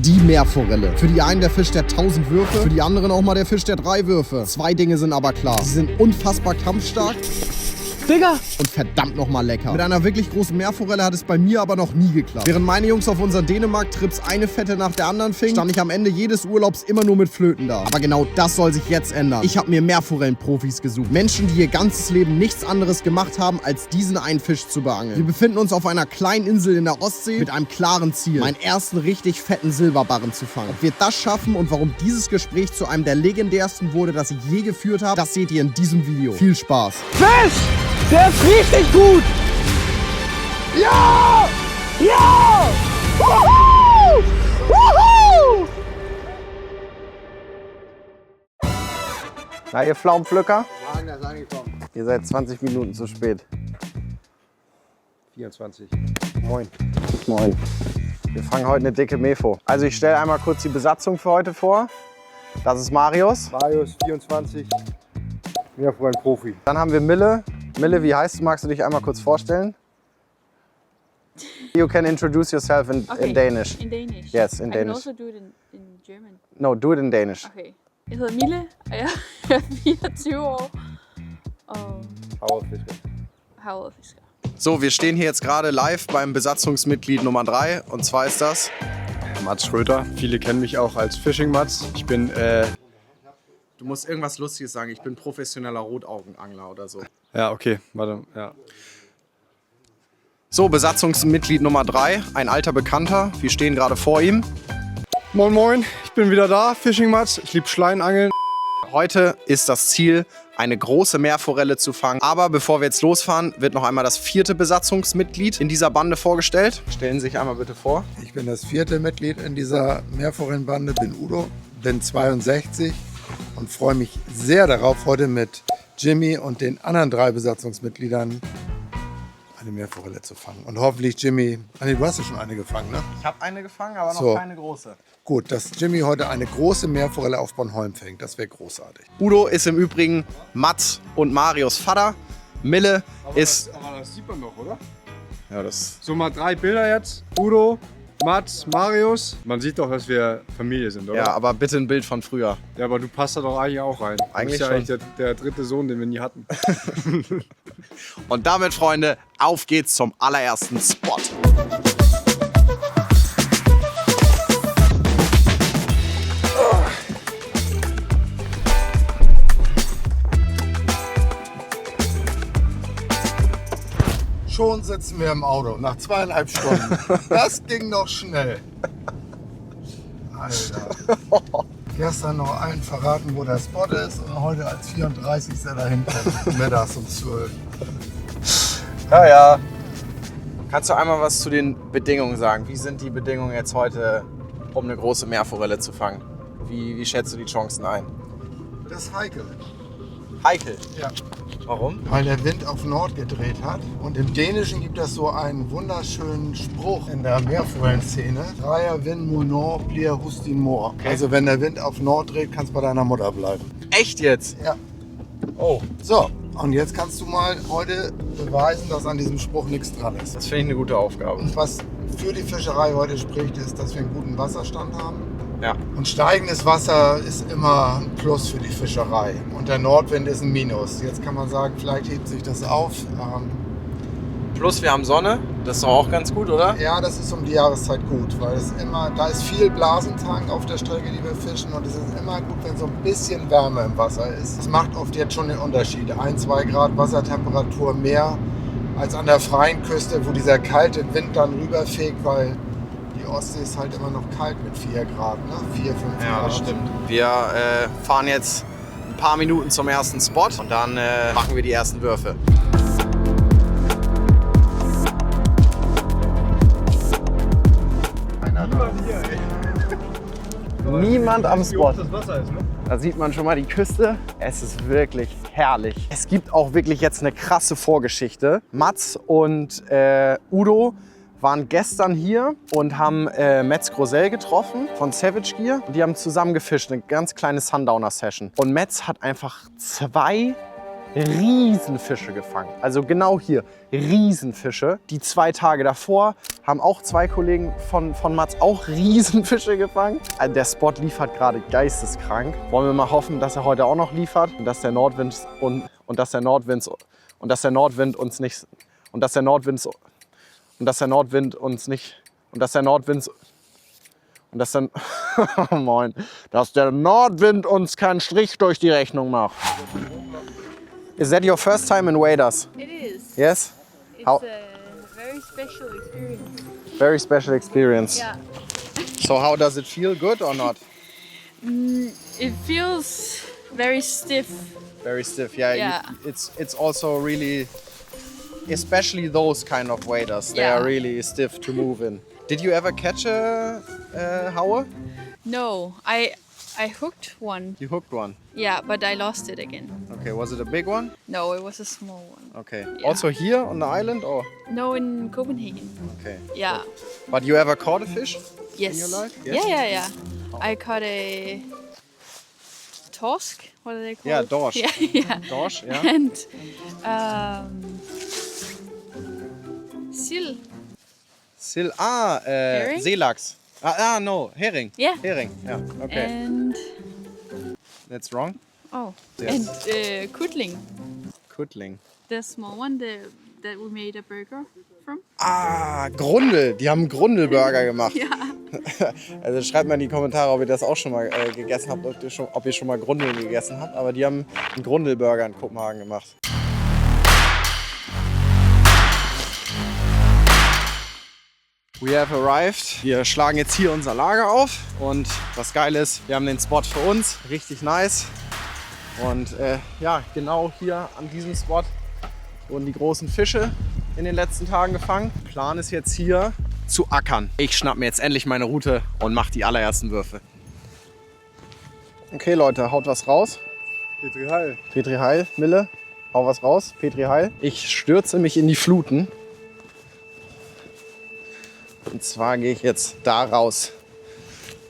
die Meerforelle. Für die einen der Fisch der 1000 Würfe, für die anderen auch mal der Fisch der 3 Würfe. 2 Dinge sind aber klar. Sie sind unfassbar kampfstark. Digga! Und verdammt nochmal lecker. Mit einer wirklich großen Meerforelle hat es bei mir aber noch nie geklappt. Während meine Jungs auf unseren Dänemark-Trips eine Fette nach der anderen fingen, stand ich am Ende jedes Urlaubs immer nur mit Flöten da. Aber genau das soll sich jetzt ändern. Ich habe mir Meerforellenprofis gesucht. Menschen, die ihr ganzes Leben nichts anderes gemacht haben, als diesen einen Fisch zu beangeln. Wir befinden uns auf einer kleinen Insel in der Ostsee mit einem klaren Ziel. Meinen ersten richtig fetten Silberbarren zu fangen. Ob wir das schaffen und warum dieses Gespräch zu einem der legendärsten wurde, das ich je geführt habe, das seht ihr in diesem Video. Viel Spaß. Fisch! Der ist richtig gut! Ja! Ja! Wuhu! Wuhu! Na, ihr Pflaumenpflücker? Wagner ist angekommen. Ihr seid 20 Minuten zu spät. 24. Moin. Moin. Wir fangen heute eine dicke Mefo. Also ich stelle einmal kurz die Besatzung für heute vor. Das ist Marius. Marius, 24. Meerforellenprofi. Dann haben wir Mille. Mille, wie heißt du? Magst du dich einmal kurz vorstellen? You can introduce yourself in Danish. In Danish? Yes, in I Danish. can also do it in German. No, do it in Danish. Okay. Jeg hedder Mille, og jeg er 24 år og Hauerfisker. hauerfisker. So, wir stehen hier jetzt gerade live beim Besatzungsmitglied Nummer 3. Und zwar ist das... Mats Schröter. Viele kennen mich auch als Fishing Mats. Ich bin Du musst irgendwas Lustiges sagen. Ich bin professioneller Rotaugenangler oder so. ja, okay, warte, ja. So, Besatzungsmitglied Nummer 3. Ein alter Bekannter. Wir stehen gerade vor ihm. Moin moin, ich bin wieder da, Fishing Mats. Ich liebe Schleinangeln. Heute ist das Ziel, eine große Meerforelle zu fangen. Aber bevor wir jetzt losfahren, wird noch einmal das 4. Besatzungsmitglied in dieser Bande vorgestellt. Stellen Sie sich einmal bitte vor. Ich bin das 4. Mitglied in dieser Meerforellenbande, bin Udo, bin 62 und freue mich sehr darauf, heute mit Jimmy und den anderen 3 Besatzungsmitgliedern eine Meerforelle zu fangen. Und hoffentlich Jimmy, du hast ja schon eine gefangen, ne? Ich habe eine gefangen, aber noch So. keine große. Gut, dass Jimmy heute eine große Meerforelle auf Bornholm fängt, das wäre großartig. Udo ist im Übrigen Mats und Marius Vater. Mille ist... Aber das sieht man doch, oder? Ja, das... So mal 3 Bilder jetzt. Udo, Mats, Marius. Man sieht doch, dass wir Familie sind, oder? Ja, aber bitte ein Bild von früher. Ja, aber du passt da doch eigentlich auch rein. Eigentlich du bist ja schon. eigentlich der 3. Sohn, den wir nie hatten. Und damit, Freunde, auf geht's zum allerersten Spot. Schon sitzen wir im Auto, nach 2,5 Stunden. Das ging noch schnell. Alter. Gestern noch allen verraten, wo der Spot ist und heute als 34. dahin kommt. Mittags um 12. Ja, ja. Kannst du einmal was zu den Bedingungen sagen? Wie sind die Bedingungen jetzt heute, um eine große Meerforelle zu fangen? Wie schätzt du die Chancen ein? Das ist heikel. Heikel. Ja. Warum? Weil der Wind auf Nord gedreht hat. Und im Dänischen gibt es so einen wunderschönen Spruch in der Meerforellenszene. Dreier Wind mo nord, blir hustin mor. Also wenn der Wind auf Nord dreht, kannst du bei deiner Mutter bleiben. Echt jetzt? Ja. Oh, So, und jetzt kannst du mal heute beweisen, dass an diesem Spruch nichts dran ist. das finde ich eine gute Aufgabe. Und was für die Fischerei heute spricht, ist, dass wir einen guten Wasserstand haben. Ja. Und steigendes Wasser ist immer ein Plus für die Fischerei. Und der Nordwind ist ein Minus. Jetzt kann man sagen, vielleicht hebt sich das auf. Plus wir haben Sonne, das ist doch auch ganz gut, oder? Ja, das ist um die Jahreszeit gut, weil es immer, da ist viel Blasentank auf der Strecke, die wir fischen. Und es ist immer gut, wenn so ein bisschen Wärme im Wasser ist. Das macht oft jetzt schon den Unterschied. 1-2 Grad Wassertemperatur mehr als an der freien Küste, wo dieser kalte Wind dann rüberfegt, weil die Ostsee ist halt immer noch kalt mit 4 Grad, ne? 4, 5 Grad. Ja, das stimmt. Wir fahren jetzt ein paar Minuten zum ersten Spot und dann machen wir die ersten Würfe. Niemand am Spot. Das Wasser ist, ne? Da sieht man schon mal die Küste. Es ist wirklich herrlich. Es gibt auch wirklich jetzt eine krasse Vorgeschichte. Mats und Udo waren gestern hier und haben Metz Grosel getroffen von Savage Gear. Die haben zusammen gefischt, eine ganz kleine Sundowner-Session. Und Metz hat einfach 2 Riesenfische gefangen. Also genau hier, Riesenfische. Die 2 Tage davor haben auch 2 Kollegen von Mats auch Riesenfische gefangen. Also der Spot liefert gerade geisteskrank. Wollen wir mal hoffen, dass er heute auch noch liefert und dass der Nordwind uns nicht keinen Strich durch die Rechnung macht. Is that your first time in waders? It is. Yes? It's How- a very special experience. Very special experience. Yeah. So how does it feel? Good or not? It feels very stiff. Very stiff. Yeah. Yeah. It's also really, especially those kind of waders. They Yeah. are really stiff to move in. Did you ever catch a Haue? No, I hooked one. You hooked one. Yeah, but I lost it again. Okay. Was it a big one? No, it was a small one. Okay. Yeah. Also here on the island or? No, in Copenhagen. Okay. Yeah. But you ever caught a fish? Yes. In your life? Yes? Yeah. I caught a torsk. What are they called? Yeah, dorsch. Yeah. Dorsch. Yeah. And sill. Hering? Seelachs. No, Hering. Yeah. Hering. Yeah. Okay. And That's wrong. and kudling. Kudling. The small one that we made a burger from. Grundel. Die haben einen Grundelburger gemacht. Ja. Also schreibt mal in die Kommentare, ob ihr das auch schon mal gegessen habt, ob ihr schon mal Grundeln gegessen habt. Aber die haben einen Grundelburger in Kopenhagen gemacht. We have arrived. Wir schlagen jetzt hier unser Lager auf und das Geile ist, wir haben den Spot für uns, richtig nice. Und ja, genau hier an diesem Spot wurden die großen Fische in den letzten Tagen gefangen. Plan ist jetzt hier zu ackern. Ich schnapp mir jetzt endlich meine Route und mache die allerersten Würfe. Okay Leute, haut was raus. Petri Heil. Petri Heil, Mille, hau was raus. Petri Heil. Ich stürze mich in die Fluten. Und zwar gehe ich jetzt da raus.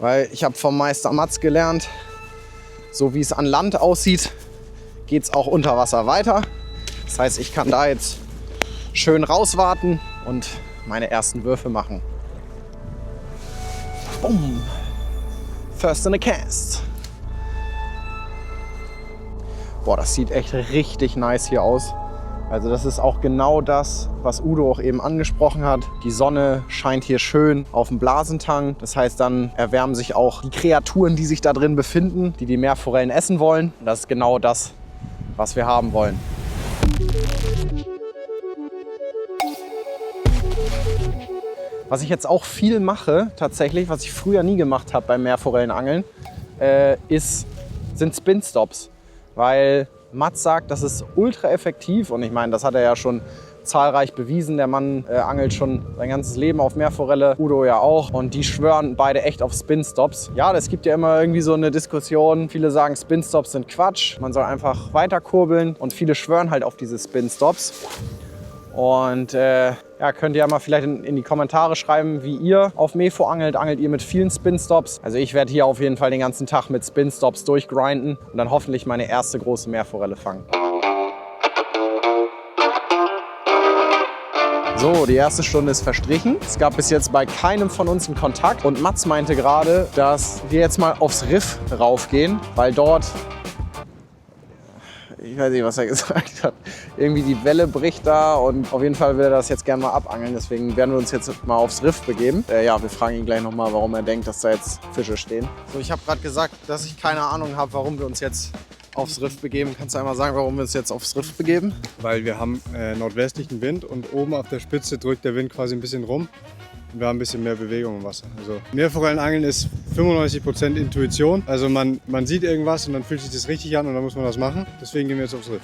Weil ich habe vom Meister Mats gelernt, so wie es an Land aussieht, geht es auch unter Wasser weiter. Das heißt, ich kann da jetzt schön rauswarten und meine ersten Würfe machen. Boom. First in a cast. Boah, das sieht echt richtig nice hier aus. Also das ist auch genau das, was Udo auch eben angesprochen hat. Die Sonne scheint hier schön auf dem Blasentang. Das heißt, dann erwärmen sich auch die Kreaturen, die sich da drin befinden, die Meerforellen essen wollen. Das ist genau das, was wir haben wollen. Was ich jetzt auch viel mache, tatsächlich, was ich früher nie gemacht habe beim Meerforellenangeln, sind Spin-Stops. Weil Mats sagt, das ist ultra effektiv und ich meine, das hat er ja schon zahlreich bewiesen. Der Mann angelt schon sein ganzes Leben auf Meerforelle, Udo ja auch. Und die schwören beide echt auf Spin-Stops. Ja, es gibt ja immer irgendwie so eine Diskussion. Viele sagen, Spin-Stops sind Quatsch. Man soll einfach weiter kurbeln und viele schwören halt auf diese Spin-Stops. Und ja, könnt ihr ja mal vielleicht in die Kommentare schreiben, wie ihr auf Mefo angelt. Angelt ihr mit vielen Spin-Stops? Also ich werde hier auf jeden Fall den ganzen Tag mit Spin-Stops durchgrinden und dann hoffentlich meine erste große Meerforelle fangen. So, die erste Stunde ist verstrichen. Es gab bis jetzt bei keinem von uns einen Kontakt. Und Mats meinte gerade, dass wir jetzt mal aufs Riff raufgehen, weil dort, ich weiß nicht, was er gesagt hat, irgendwie die Welle bricht da und auf jeden Fall will er das jetzt gerne mal abangeln. Deswegen werden wir uns jetzt mal aufs Riff begeben. Ja, wir fragen ihn gleich nochmal, warum er denkt, dass da jetzt Fische stehen. So, ich habe gerade gesagt, dass ich keine Ahnung habe, warum wir uns jetzt aufs Riff begeben. Kannst du einmal sagen, warum wir uns jetzt aufs Riff begeben? Weil wir haben nordwestlichen Wind und oben auf der Spitze drückt der Wind quasi ein bisschen rum. Und wir haben ein bisschen mehr Bewegung im Wasser. Also Meerforellenangeln ist 95% Intuition. Also man sieht irgendwas und dann fühlt sich das richtig an und dann muss man das machen. Deswegen gehen wir jetzt aufs Riff.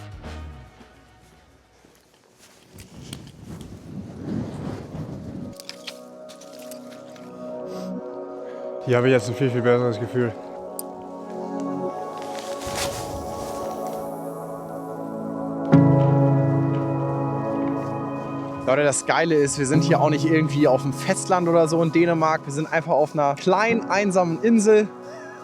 Hier habe ich jetzt ein viel, viel besseres Gefühl. Leute, das Geile ist, wir sind hier auch nicht irgendwie auf dem Festland oder so in Dänemark. Wir sind einfach auf einer kleinen, einsamen Insel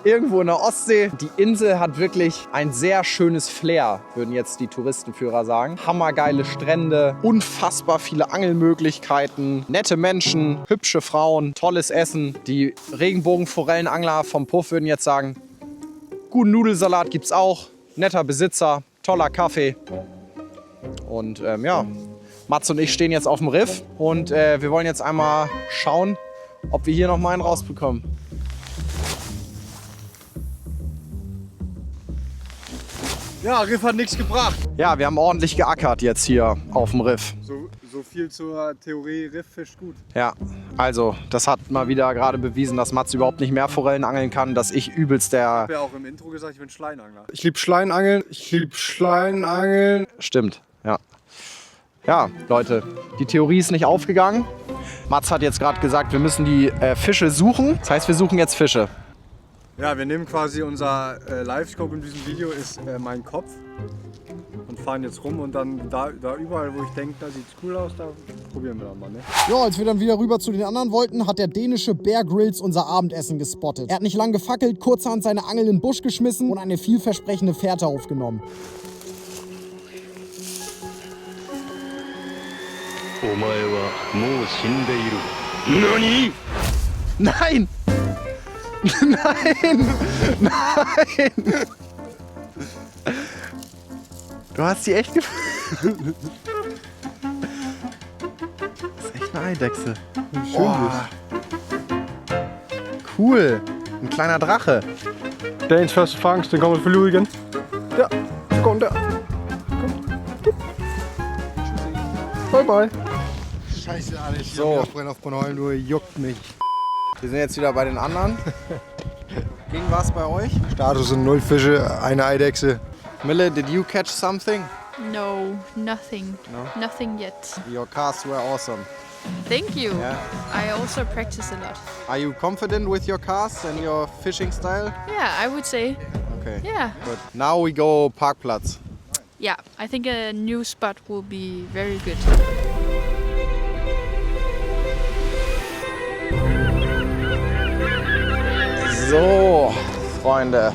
irgendwo in der Ostsee. Die Insel hat wirklich ein sehr schönes Flair, würden jetzt die Touristenführer sagen. Hammergeile Strände, unfassbar viele Angelmöglichkeiten, nette Menschen, hübsche Frauen, tolles Essen. Die Regenbogenforellenangler vom Puff würden jetzt sagen, guten Nudelsalat gibt's auch, netter Besitzer, toller Kaffee. Und ja, Mats und ich stehen jetzt auf dem Riff und wir wollen jetzt einmal schauen, ob wir hier noch mal einen rausbekommen. Ja, Riff hat nichts gebracht. Ja, wir haben ordentlich geackert jetzt hier auf dem Riff. So viel zur Theorie, Riff fischt gut. Ja, also das hat mal wieder gerade bewiesen, dass Mats überhaupt nicht Meerforellen angeln kann, dass ich übelst Ich habe ja auch im Intro gesagt, ich bin Schleinangler. Ich liebe Schleinangeln. Stimmt, ja. Ja, Leute, die Theorie ist nicht aufgegangen. Mats hat jetzt gerade gesagt, wir müssen die Fische suchen. Das heißt, wir suchen jetzt Fische. Ja, wir nehmen quasi unser Live-Scope in diesem Video ist mein Kopf und fahren jetzt rum und dann da überall, wo ich denke, da sieht es cool aus, da probieren wir dann mal. Ne? Ja, als wir dann wieder rüber zu den anderen wollten, hat der dänische Bear Grylls unser Abendessen gespottet. Er hat nicht lang gefackelt, kurzerhand seine Angel in den Busch geschmissen und eine vielversprechende Fährte aufgenommen. Nein! Nein! Nein! Du hast die echt gefangen. Das ist echt eine Eidechse. Schön. Cool. Ein kleiner Drache. Deens verse vangst, den kan we verloeigen. Ja, zo komt er. Bye bye. Scheiße, alles hier So. so. Auf Bornholm, du juckt mich. Wir sind jetzt wieder bei den anderen. Ging was bei euch? Status sind 0 Fische, eine Eidechse. Mille, did you catch something? No, nothing. No? Nothing yet. Your casts were awesome. Thank you. Yeah. I also practice a lot. Are you confident with your casts and your fishing style? Yeah, I would say. Okay. Yeah. Good. Now we go Parkplatz. Yeah, I think a new spot will be very good. So, Freunde.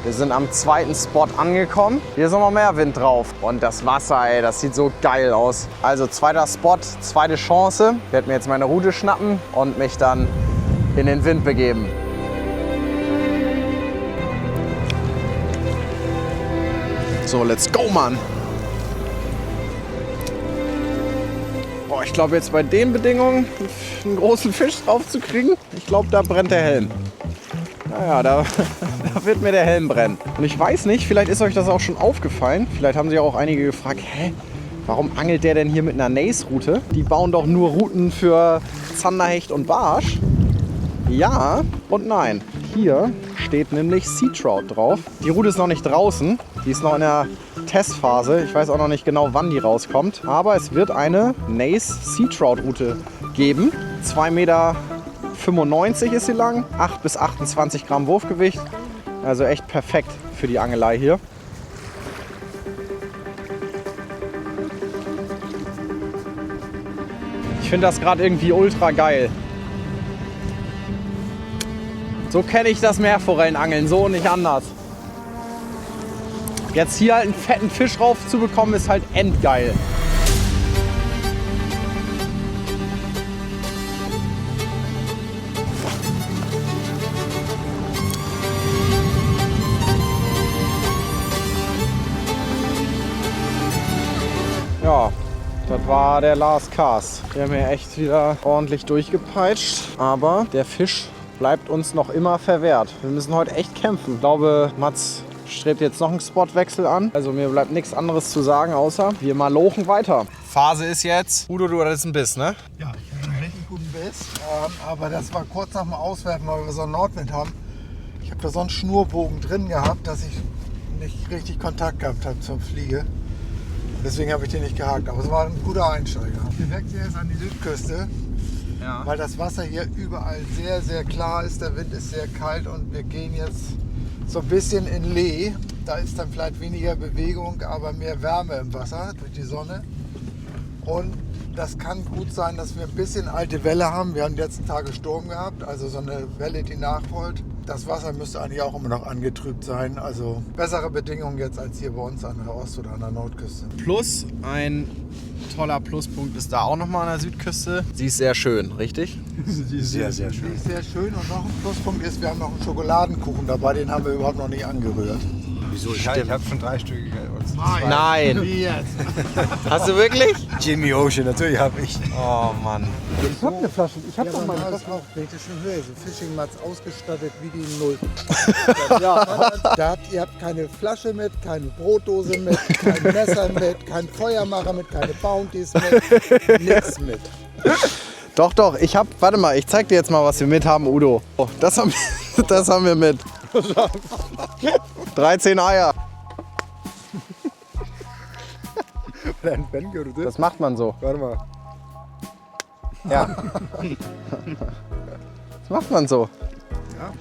Wir sind am zweiten Spot angekommen. Hier ist nochmal mehr Wind drauf. Und das Wasser, ey, das sieht so geil aus. Also zweiter Spot, zweite Chance. Ich werde mir jetzt meine Rute schnappen und mich dann in den Wind begeben. So, let's go, Mann. Boah, ich glaube jetzt bei den Bedingungen einen großen Fisch drauf zu kriegen, ich glaube, da brennt der Helm. Naja, da wird mir der Helm brennen. Und ich weiß nicht, vielleicht ist euch das auch schon aufgefallen. Vielleicht haben sich auch einige gefragt, hä, warum angelt der denn hier mit einer Nace-Route? Die bauen doch nur Routen für Zanderhecht und Barsch. Ja und nein. Hier steht nämlich Sea Trout drauf. Die Route ist noch nicht draußen. Die ist noch in der Testphase. Ich weiß auch noch nicht genau, wann die rauskommt. Aber es wird eine Nace Sea Trout Route geben. 2,95 Meter ist sie lang. 8 bis 28 Gramm Wurfgewicht. Also echt perfekt für die Angelei hier. Ich finde das gerade irgendwie ultra geil. So kenne ich das Meerforellenangeln, so und nicht anders. Jetzt hier halt einen fetten Fisch rauf zu bekommen, ist halt endgeil. Ja, das war der Last Cast. Wir haben hier echt wieder ordentlich durchgepeitscht, aber der Fisch bleibt uns noch immer verwehrt. Wir müssen heute echt kämpfen. Ich glaube, Mats strebt jetzt noch einen Spotwechsel an. Also mir bleibt nichts anderes zu sagen, außer wir malochen weiter. Phase ist jetzt, Udo, du hattest einen Biss, ne? Ja, ich habe einen richtig guten Biss, aber das war kurz nach dem Auswerfen, weil wir so einen Nordwind haben. Ich habe da so einen Schnurbogen drin gehabt, dass ich nicht richtig Kontakt gehabt habe zur Fliege. Deswegen habe ich den nicht gehakt, aber es war ein guter Einsteiger. Wir wechseln jetzt an die Südküste, Ja. weil das Wasser hier überall sehr, sehr klar ist. Der Wind ist sehr kalt und wir gehen jetzt so ein bisschen in Lee. Da ist dann vielleicht weniger Bewegung, aber mehr Wärme im Wasser durch die Sonne. Und Das kann gut sein, dass wir ein bisschen alte Welle haben. Wir haben die letzten Tage Sturm gehabt, also so eine Welle, die nachrollt. Das Wasser müsste eigentlich auch immer noch angetrübt sein. Also bessere Bedingungen jetzt als hier bei uns an der Ost- oder an der Nordküste. Plus ein toller Pluspunkt ist da auch nochmal an der Südküste. Sie ist sehr schön, richtig? Die ist sehr, sehr schön. Die ist sehr schön und noch ein Pluspunkt ist, wir haben noch einen Schokoladenkuchen dabei, den haben wir überhaupt noch nicht angerührt. Wieso? Ich habe schon 3 Stück gegessen. Nein. Wie jetzt? Hast du wirklich? Jimmy Ocean, natürlich habe ich. Oh Mann. Ich hab eine Flasche. Ich hab Ja, doch mal aber eine das Flasche. auch, wenn ich das schon höre, so Fishing Mats ausgestattet wie die Null. Ja. Ihr habt keine Flasche mit, keine Brotdose mit, kein Messer mit, kein Feuermacher mit, keine Bounties mit, nichts mit. Doch, doch. Warte mal, ich zeig dir jetzt mal, was wir mit haben, Udo. Oh, das haben wir mit. 13 Eier. Dein Ben gerührt. Das macht man so. Warte mal. Ja. Das macht man so. Ja,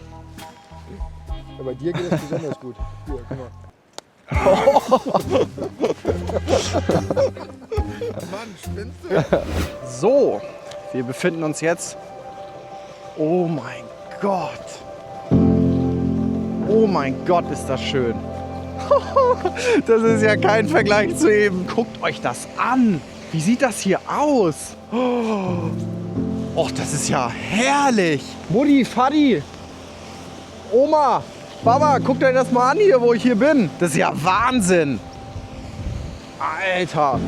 bei dir geht es besonders gut. Hier, guck mal. Mann, spinnst du? So, wir befinden uns jetzt. Oh mein Gott. Oh mein Gott, ist das schön. Das ist ja kein Vergleich zu eben. Guckt euch das an. Wie sieht das hier aus? Och, das ist ja herrlich. Mutti, Vati, Oma, Baba, guckt euch das mal an hier, wo ich hier bin. Das ist ja Wahnsinn. Alter.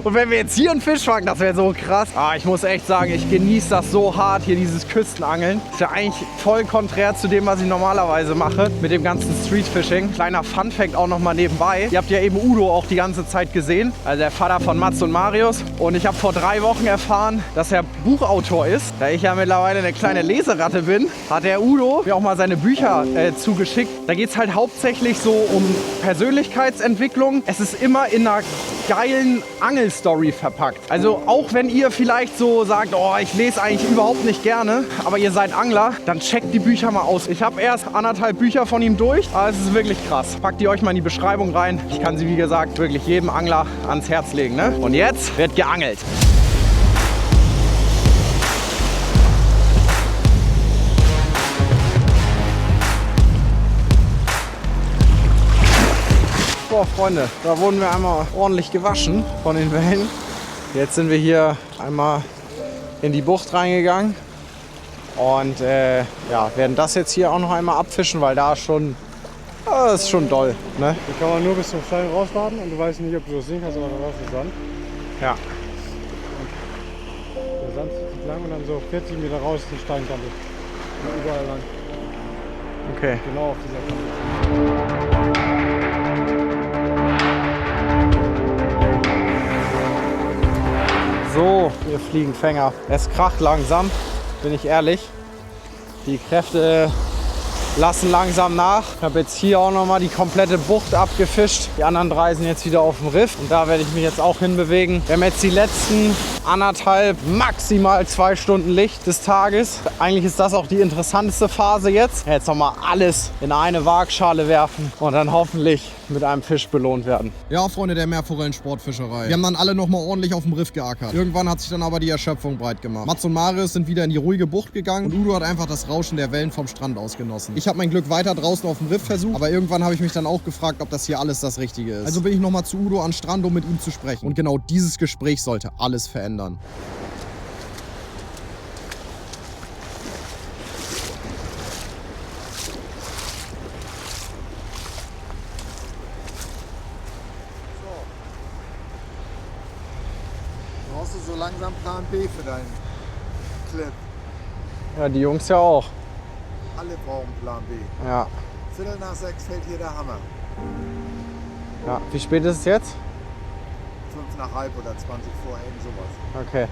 Und wenn wir jetzt hier einen Fisch fangen, das wäre so krass. Ich muss echt sagen, ich genieße das so hart, hier dieses Küstenangeln. Ist ja eigentlich voll konträr zu dem, was ich normalerweise mache, mit dem ganzen Streetfishing. Kleiner Funfact auch nochmal nebenbei. Ihr habt ja eben Udo auch die ganze Zeit gesehen, also der Vater von Mats und Marius. Und ich habe vor 3 Wochen erfahren, dass er Buchautor ist. Da ich ja mittlerweile eine kleine Leseratte bin, hat der Udo mir auch mal seine Bücher zugeschickt. Da geht es halt hauptsächlich so um Persönlichkeitsentwicklung. Es ist immer in einer geilen Angelstory verpackt. Also auch wenn ihr vielleicht so sagt, oh, ich lese eigentlich überhaupt nicht gerne, aber ihr seid Angler, dann checkt die Bücher mal aus. Ich habe erst 1,5 Bücher von ihm durch, aber es ist wirklich krass. Packt die euch mal in die Beschreibung rein. Ich kann sie, wie gesagt, wirklich jedem Angler ans Herz legen. Ne? Und jetzt wird geangelt. So, Freunde, da wurden wir einmal ordentlich gewaschen von den Wellen. Jetzt sind wir hier einmal in die Bucht reingegangen und ja, werden das jetzt hier auch noch einmal abfischen, weil da schon, das ist schon doll. Ne? Hier kann man nur bis zum Stein rausladen und du weißt nicht, ob du das sehen kannst, aber da ist Sand. Ja. Der Sand zieht sich lang und dann so 40 Meter raus ist die Steinkante. Und überall lang. Okay. Genau auf dieser Kante. So, ihr Fliegenfänger. Es kracht langsam, bin ich ehrlich. Die Kräfte lassen langsam nach. Ich habe jetzt hier auch noch mal die komplette Bucht abgefischt. Die anderen 3 sind jetzt wieder auf dem Riff und da werde ich mich jetzt auch hinbewegen. Wir haben jetzt die letzten 1,5, maximal 2 Stunden Licht des Tages. Eigentlich ist das auch die interessanteste Phase jetzt. Jetzt noch mal alles in eine Waagschale werfen und dann hoffentlich mit einem Fisch belohnt werden. Ja, Freunde der Meerforellen-Sportfischerei. Wir haben dann alle nochmal ordentlich auf dem Riff geackert. Irgendwann hat sich dann aber die Erschöpfung breit gemacht. Mats und Marius sind wieder in die ruhige Bucht gegangen und Udo hat einfach das Rauschen der Wellen vom Strand ausgenossen. Ich habe mein Glück weiter draußen auf dem Riff versucht, aber irgendwann habe ich mich dann auch gefragt, ob das hier alles das Richtige ist. Also bin ich nochmal zu Udo an den Strand, um mit ihm zu sprechen. Und genau dieses Gespräch sollte alles verändern. Brauchst du so langsam Plan B für deinen Clip? Ja, die Jungs ja auch. Alle brauchen Plan B. Ja. 5:45 fällt hier der Hammer. Ja. Wie spät ist es jetzt? 5:05 oder 20 vor, irgend sowas. Okay.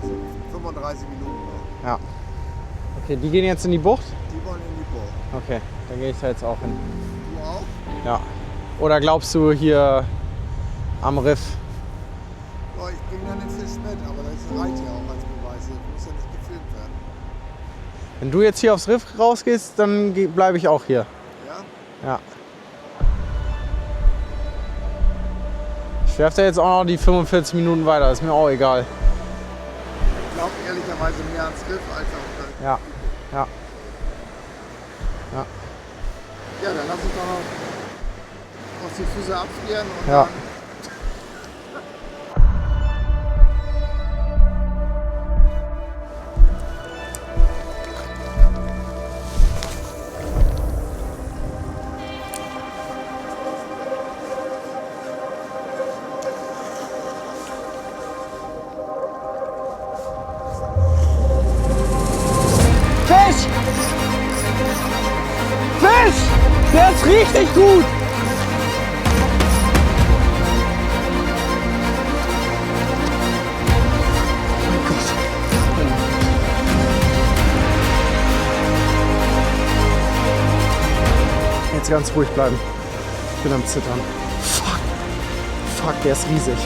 Also 35 Minuten noch. Ja. Okay, die gehen jetzt in die Bucht? Die wollen in die Bucht. Okay, dann gehe ich da jetzt auch hin. Du auch? Ja. Oder glaubst du hier am Riff? Oh, ich bringe dann den Fisch mit, aber das reicht ja auch als Beweis. Muss ja nicht gefilmt werden. Wenn du jetzt hier aufs Riff rausgehst, dann bleibe ich auch hier. Ja? Ja. Ich werfe da jetzt auch noch die 45 Minuten weiter, ist mir auch egal. Ich glaube ehrlicherweise mehr ans Riff als auf das. Ja, ja. Ja, dann lass uns doch noch die Füße abfrieren und Ja. dann. Fisch! Fisch! Der ist richtig gut! Jetzt ganz ruhig bleiben. Ich bin am Zittern. Fuck. Fuck, der ist riesig.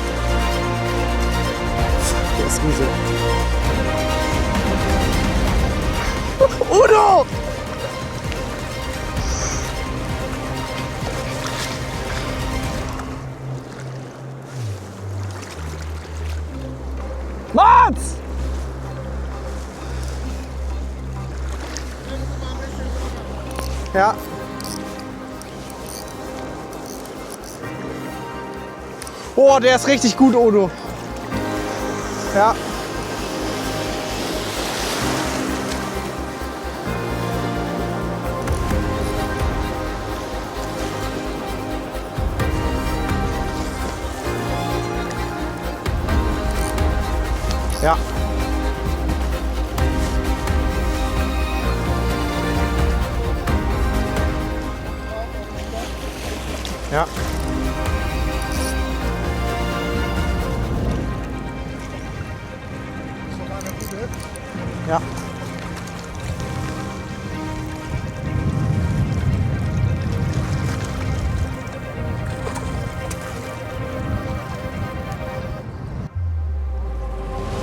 Fuck, der ist riesig. Udo! Mats! Ja. Oh, der ist richtig gut, Udo. Ja. Ja. Ja. Ja.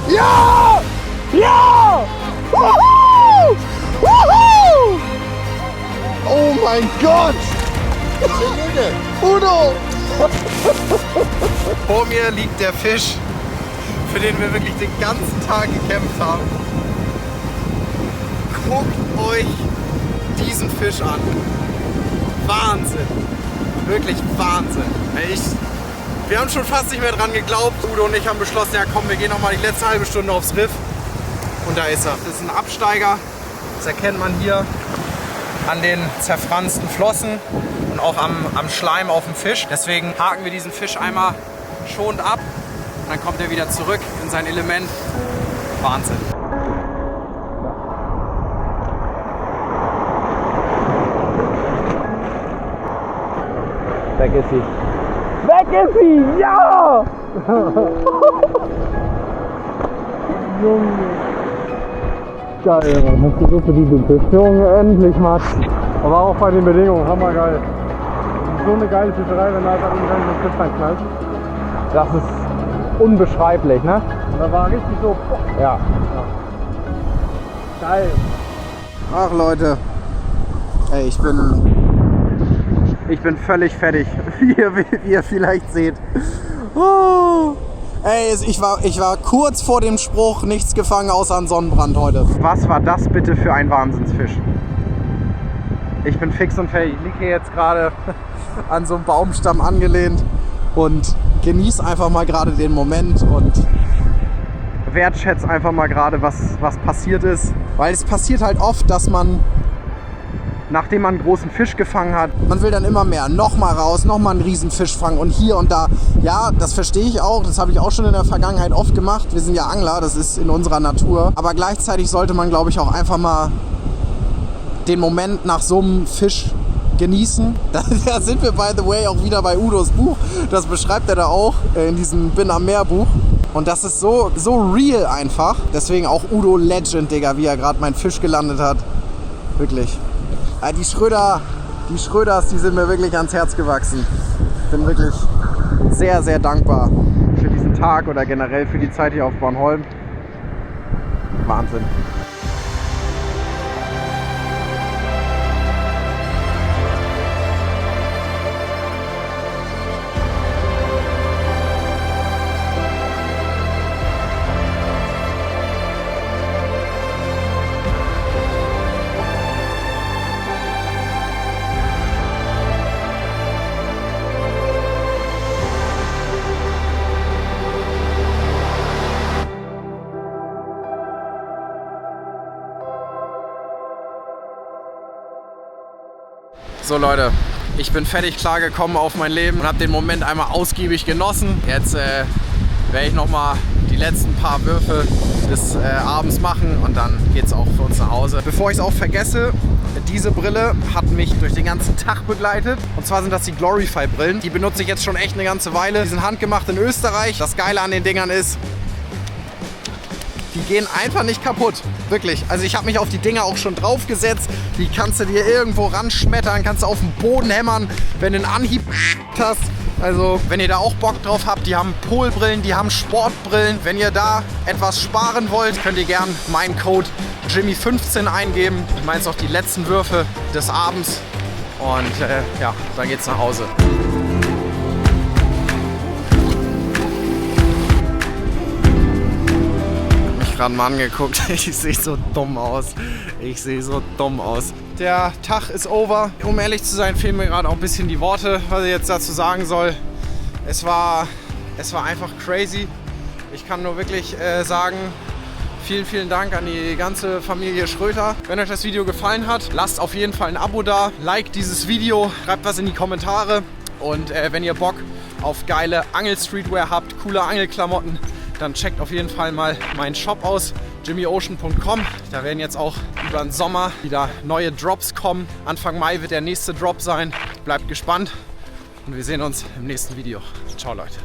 Ja! Ja! Woohoo! Woohoo! Oh mein Gott! Udo! Vor mir liegt der Fisch, für den wir wirklich den ganzen Tag gekämpft haben. Guckt euch diesen Fisch an. Wahnsinn. Wirklich Wahnsinn. Wir haben schon fast nicht mehr dran geglaubt. Udo und ich haben beschlossen, ja komm, wir gehen noch mal die letzte halbe Stunde aufs Riff. Und da ist er. Das ist ein Absteiger. Das erkennt man hier an den zerfransten Flossen und auch am Schleim auf dem Fisch. Deswegen haken wir diesen Fisch einmal schonend ab. Und dann kommt er wieder zurück in sein Element. Wahnsinn. Weg ist sie. Weg ist sie! Ja! Junge. Geil, Mann. Hast du so für diesen Fisch? Junge, endlich, Mats. Aber auch bei den Bedingungen, hammergeil. Das ist so eine geile Fischerei, wenn da einfach irgendwann so ein Fisch reinknallt. Das ist unbeschreiblich, ne? Und da war richtig so, boah, Ja. geil. Ach Leute, ey, ich bin völlig fertig, wie ihr vielleicht seht. Oh. Ey, ich war kurz vor dem Spruch, nichts gefangen außer ein Sonnenbrand heute. Was war das bitte für ein Wahnsinnsfisch? Ich bin fix und fertig. Ich liege hier jetzt gerade an so einem Baumstamm angelehnt und genieße einfach mal gerade den Moment und wertschätze einfach mal gerade, was passiert ist. Weil es passiert halt oft, dass man, nachdem man einen großen Fisch gefangen hat, man will dann immer mehr, nochmal raus, nochmal einen riesen Fisch fangen und hier und da. Ja, das verstehe ich auch, das habe ich auch schon in der Vergangenheit oft gemacht. Wir sind ja Angler, das ist in unserer Natur. Aber gleichzeitig sollte man, glaube ich, auch einfach mal den Moment nach so einem Fisch genießen. Da sind wir, by the way, auch wieder bei Udos Buch. Das beschreibt er da auch in diesem Bin am Meer Buch. Und das ist so real einfach. Deswegen auch Udo Legend, Digga, wie er gerade meinen Fisch gelandet hat. Wirklich. Die Schröders, die sind mir wirklich ans Herz gewachsen. Bin wirklich sehr, sehr dankbar für diesen Tag oder generell für die Zeit hier auf Bornholm. Wahnsinn. So Leute, ich bin fertig klargekommen auf mein Leben und habe den Moment einmal ausgiebig genossen. Jetzt werde ich nochmal die letzten paar Würfe des Abends machen und dann geht es auch für uns nach Hause. Bevor ich es auch vergesse, diese Brille hat mich durch den ganzen Tag begleitet. Und zwar sind das die Glorify-Brillen. Die benutze ich jetzt schon echt eine ganze Weile. Die sind handgemacht in Österreich. Das Geile an den Dingern ist, die gehen einfach nicht kaputt. Wirklich. Also ich habe mich auf die Dinger auch schon draufgesetzt. Die kannst du dir irgendwo ranschmettern, kannst du auf den Boden hämmern, wenn du einen Anhieb hast. Also wenn ihr da auch Bock drauf habt, die haben Polbrillen, die haben Sportbrillen. Wenn ihr da etwas sparen wollt, könnt ihr gern meinen Code Jimmy15 eingeben. Ich meine, es auch die letzten Würfe des Abends. Und ja, dann geht's nach Hause. Gerade mal angeguckt. Ich sehe so dumm aus. Ich sehe so dumm aus. Der Tag ist over. Um ehrlich zu sein, fehlen mir gerade auch ein bisschen die Worte, was ich jetzt dazu sagen soll. Es war einfach crazy. Ich kann nur wirklich sagen, vielen, vielen Dank an die ganze Familie Schröter. Wenn euch das Video gefallen hat, lasst auf jeden Fall ein Abo da. Liked dieses Video, schreibt was in die Kommentare. Und wenn ihr Bock auf geile Angel-Streetwear habt, coole Angelklamotten, dann checkt auf jeden Fall mal meinen Shop aus, jimmyocean.com. Da werden jetzt auch über den Sommer wieder neue Drops kommen. Anfang Mai wird der nächste Drop sein. Bleibt gespannt und wir sehen uns im nächsten Video. Ciao Leute.